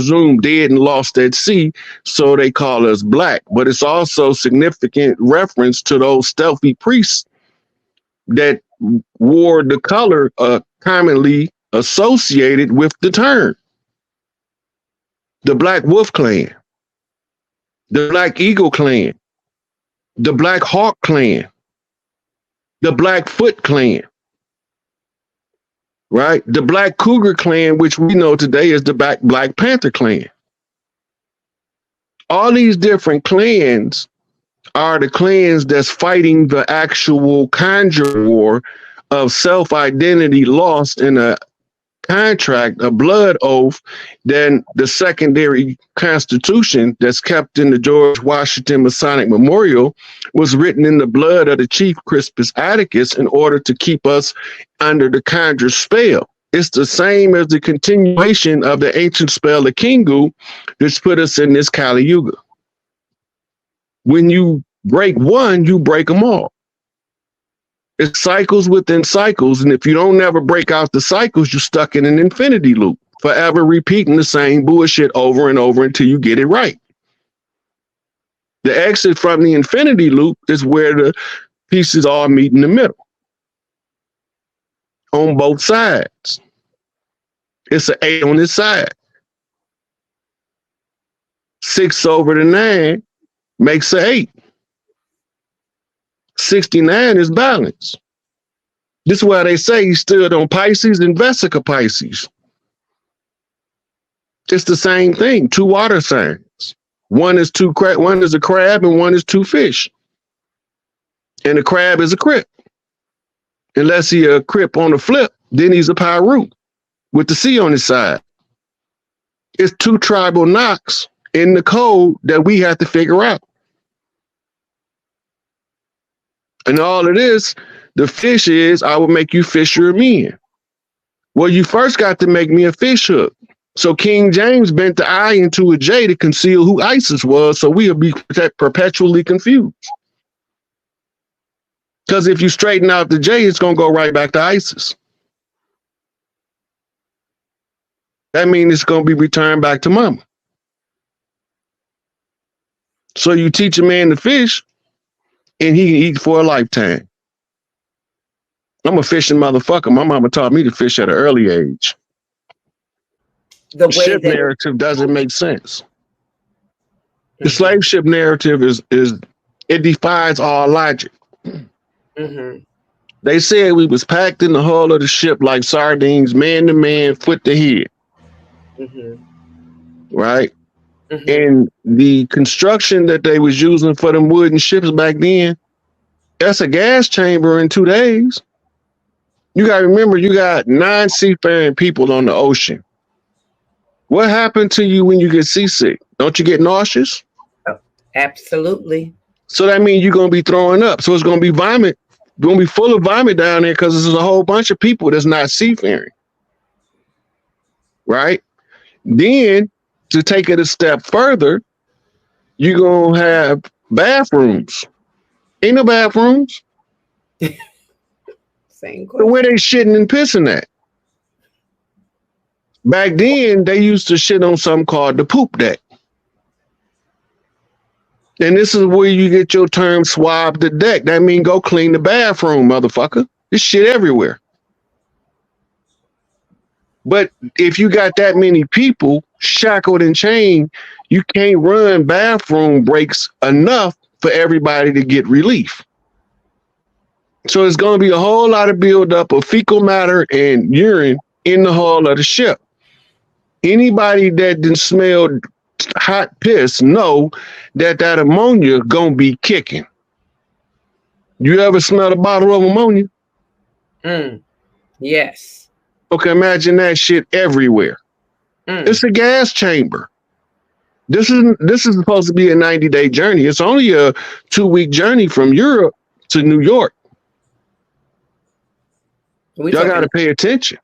presumed dead and lost at sea, so they call us black. But it's also significant reference to those stealthy priests that wore the color commonly associated with the term. The Black Wolf Clan, the Black Eagle Clan, the Black Hawk Clan, the Blackfoot Clan, right? The Black Cougar Clan, which we know today is the Black Panther Clan. All these different clans are the clans that's fighting the actual conjure war of self-identity lost in a contract, a blood oath, then the secondary constitution that's kept in the George Washington Masonic Memorial was written in the blood of the Chief Crispus Attucks in order to keep us under the conjure spell. It's the same as the continuation of the ancient spell of Kingu that's put us in this Kali Yuga. When you break one, you break them all. It's cycles within cycles, and if you don't never break out the cycles, you're stuck in an infinity loop, forever repeating the same bullshit over and over until you get it right. The exit from the infinity loop is where the pieces all meet in the middle, on both sides. It's an 8 on this side. 6 over the 9 makes an 8. 69 is balance. This is why they say he stood on Pisces and Vesica Pisces. It's the same thing. 2 water signs. One is a crab and one is 2 fish. And the crab is a crip. Unless he a crip on the flip, then he's a Pyru with the C on his side. It's 2 tribal knocks in the code that we have to figure out. And all it is, the fish is, I will make you fisher of men. Well, you first got to make me a fish hook. So King James bent the I into a J to conceal who Isis was, so we'll be perpetually confused. Because if you straighten out the J, it's going to go right back to Isis. That means it's going to be returned back to mama. So you teach a man to fish, and he can eat for a lifetime. I'm a fishing motherfucker. My mama taught me to fish at an early age. The ship narrative doesn't make sense. Mm-hmm. The slave ship narrative is it defies all logic. Mm-hmm. They said we was packed in the hull of the ship like sardines, man to man, foot to head. Mm-hmm. Right? Mm-hmm. And the construction that they was using for them wooden ships back then, that's a gas chamber in 2 days. You got to remember, you got 9 seafaring people on the ocean. What happened to you when you get seasick? Don't you get nauseous? Oh, absolutely. So that means you're going to be throwing up. So it's going to be vomit. It's going to be full of vomit down there because there's a whole bunch of people that's not seafaring. Right? Then, to take it a step further, you're going to have bathrooms. Ain't no bathrooms. Same question. So where they shitting and pissing at? Back then, they used to shit on something called the poop deck. And this is where you get your term swab the deck. That means go clean the bathroom, motherfucker. There's shit everywhere. But if you got that many people shackled and chained, you can't run bathroom breaks enough for everybody to get relief. So it's going to be a whole lot of buildup of fecal matter and urine in the hull of the ship. Anybody that didn't smell hot piss know that ammonia going to be kicking. You ever smelled a bottle of ammonia? Yes. Okay, imagine that shit everywhere. It's a gas chamber. This is supposed to be a 90-day journey. It's only a 2-week journey from Europe to New York. Y'all got to pay attention.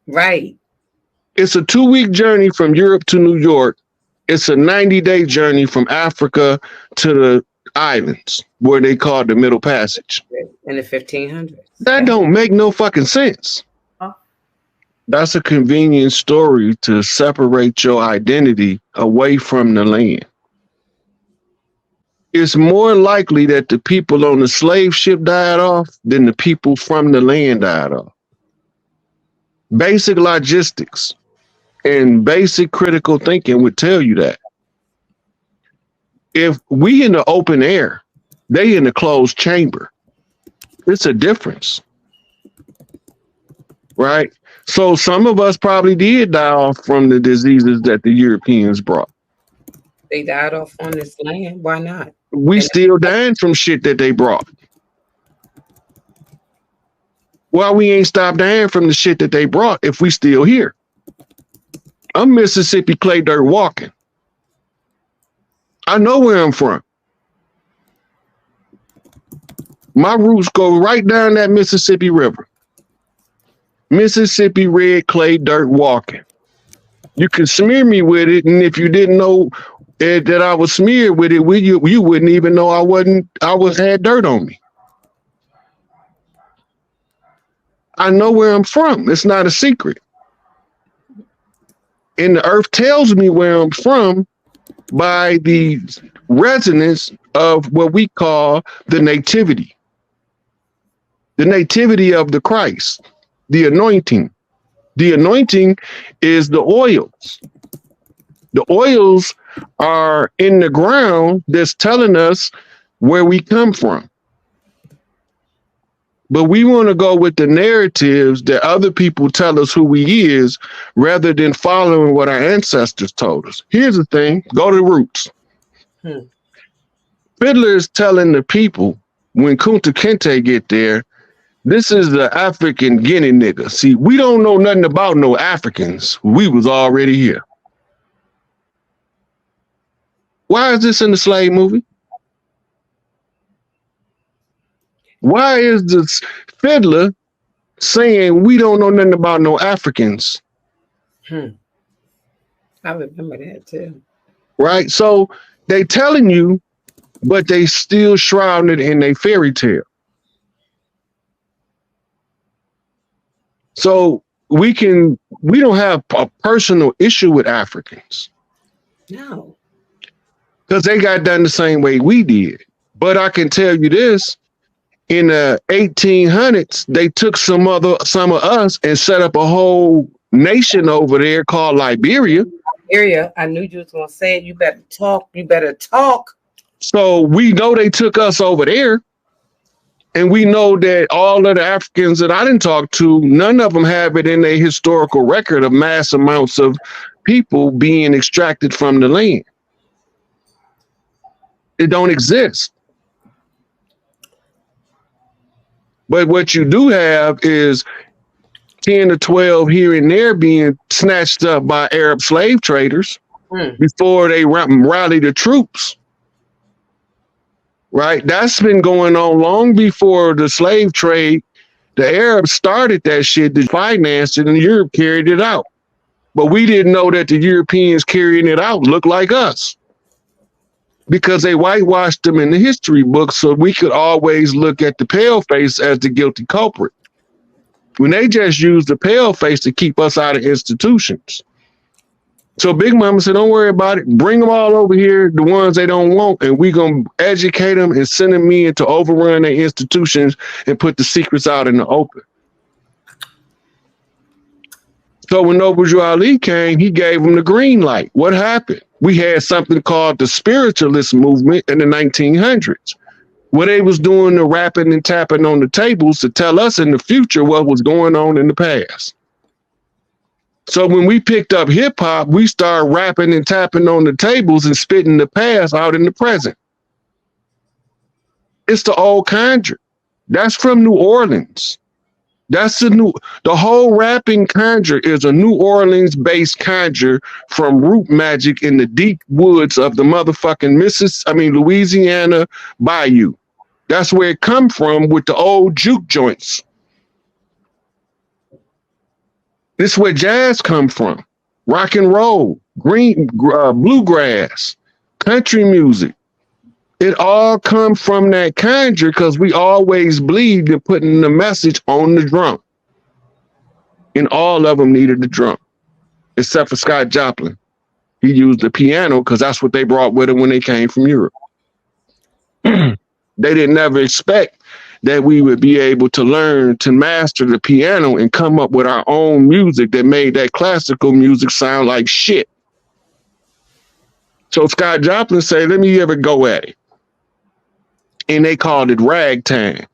Right. It's a 2-week journey from Europe to New York. It's a 90-day journey from Africa to the islands, where they call the Middle Passage. In the 1500s. That don't make no fucking sense. That's a convenient story to separate your identity away from the land. It's more likely that the people on the slave ship died off than the people from the land died off. Basic logistics and basic critical thinking would tell you that. If we in the open air, they in the closed chamber. It's a difference, right? So some of us probably did die off from the diseases that the Europeans brought. They died off on this land. Why not? We And still dying from shit that they brought. Why we ain't stopped dying from the shit that they brought if we still here? I'm Mississippi clay dirt walking. I know where I'm from. My roots go right down that Mississippi River. Mississippi red clay dirt walking. You can smear me with it, and if you didn't know that I was smeared with it, you wouldn't even know I had dirt on me. I know where I'm from. It's not a secret. And the earth tells me where I'm from by the resonance of what we call the nativity. The nativity of the Christ, the anointing. The anointing is the oils. The oils are in the ground that's telling us where we come from. But we want to go with the narratives that other people tell us who we is rather than following what our ancestors told us. Here's the thing, go to the roots. Fiddler is telling the people when Kunta Kinte get there, this is the African Guinea nigga. See, we don't know nothing about no Africans. We was already here. Why is this in the slave movie? Why is this fiddler saying we don't know nothing about no Africans? I remember that too. Right? So they telling you, but they still shrouded in a fairy tale. So we don't have a personal issue with Africans. No. Because they got done the same way we did. But I can tell you this, in the 1800s, they took some of us and set up a whole nation over there called Liberia. Liberia, I knew you was gonna say it. You better talk. You better talk. So we know they took us over there. And we know that all of the Africans that I didn't talk to, none of them have it in their historical record of mass amounts of people being extracted from the land. It don't exist. But what you do have is 10 to 12 here and there being snatched up by Arab slave traders before they rally the troops. Right? That's been going on long before the slave trade. The Arabs started that shit to finance it and Europe carried it out. But we didn't know that the Europeans carrying it out looked like us because they whitewashed them in the history books so we could always look at the pale face as the guilty culprit. When they just used the pale face to keep us out of institutions. So Big Mama said, don't worry about it. Bring them all over here, the ones they don't want, and we going to educate them and send them in to overrun their institutions and put the secrets out in the open. So when Noble Drew Ali came, he gave them the green light. What happened? We had something called the spiritualist movement in the 1900s, where they was doing the rapping and tapping on the tables to tell us in the future what was going on in the past. So when we picked up hip hop, we started rapping and tapping on the tables and spitting the past out in the present. It's the old conjure. That's from New Orleans. That's the whole rapping conjure is a New Orleans based conjure from root magic in the deep woods of the motherfucking Louisiana bayou. That's where it come from with the old juke joints. This is where jazz come from. Rock and roll, bluegrass, country music. It all come from that conjure because we always believed in putting the message on the drum. and all of them needed the drum, except for Scott Joplin. He used the piano because that's what they brought with them when they came from Europe. They didn't never expect that we would be able to learn to master the piano and come up with our own music that made that classical music sound like shit. So Scott Joplin said, let me ever go at it. And they called it ragtime.